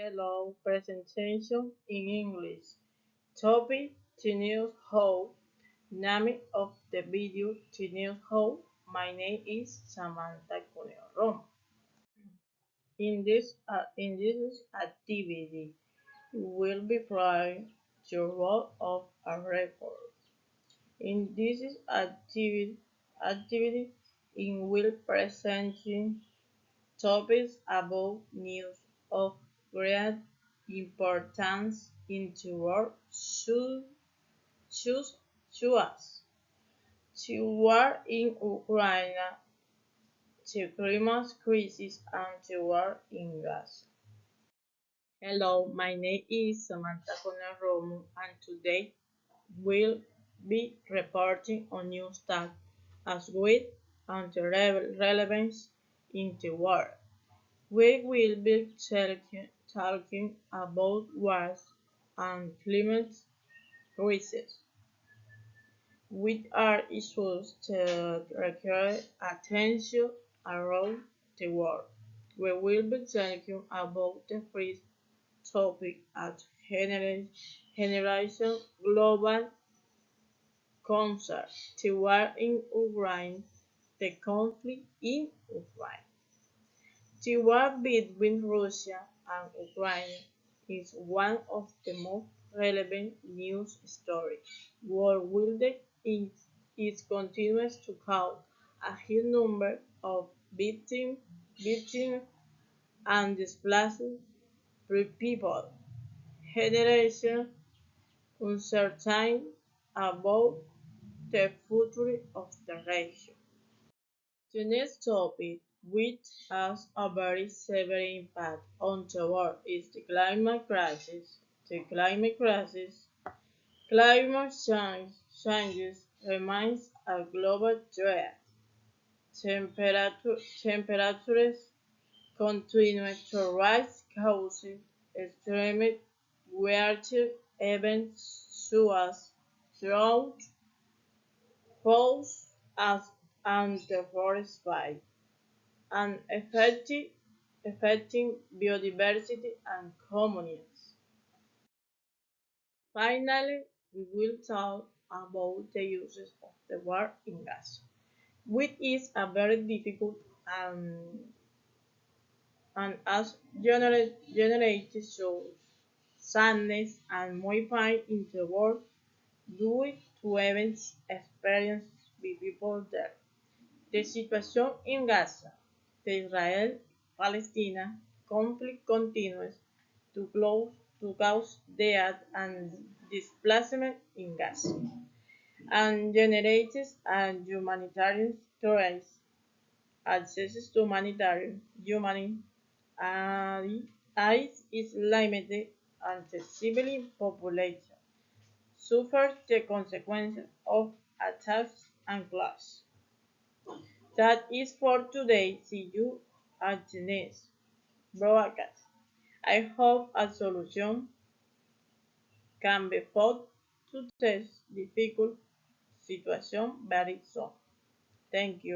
Hello, presentation in English. Topic, News How. Name of the video, News How. My name is Samantha Cuneo Rom. In this activity, you will be playing your role of a reporter. In this activity, in will presenting topics about news of great importance in the world choose to us. The war in Ukraine, the climate crisis, and the war in Gaza. Hello, my name is Samantha Conner and today we'll be reporting on news that as with and the relevance in the world. We will be talking about wars and climate crisis, which are issues that require attention around the world. We will be talking about the first topic at generation global concern, the war in Ukraine, the conflict in Ukraine. The war between Russia and Ukraine is one of the most relevant news stories worldwide. It continues to cause a huge number of victims and displaced people. Generation uncertain about the future of the region. The next topic, which has a very severe impact on the world, is the climate crisis. The climate crisis, climate change remains a global threat. Temperatures continue to rise, causing extreme weather events such as drought, floods, and the forest fire, and affecting biodiversity and communities. Finally, we will talk about the uses of the word in Gaza, which is a very difficult and as generated shows sadness and modifying in the world due to events experienced by people there. The situation in Gaza, the Israel-Palestina conflict continues to cause death and displacement in Gaza, and generates a humanitarian crisis. Access to humanitarian aid is limited, and the civilian population suffers the consequences of attacks and clash. That is for today. See you at the next broadcast. I hope a solution can be found to this difficult situation very soon. Thank you.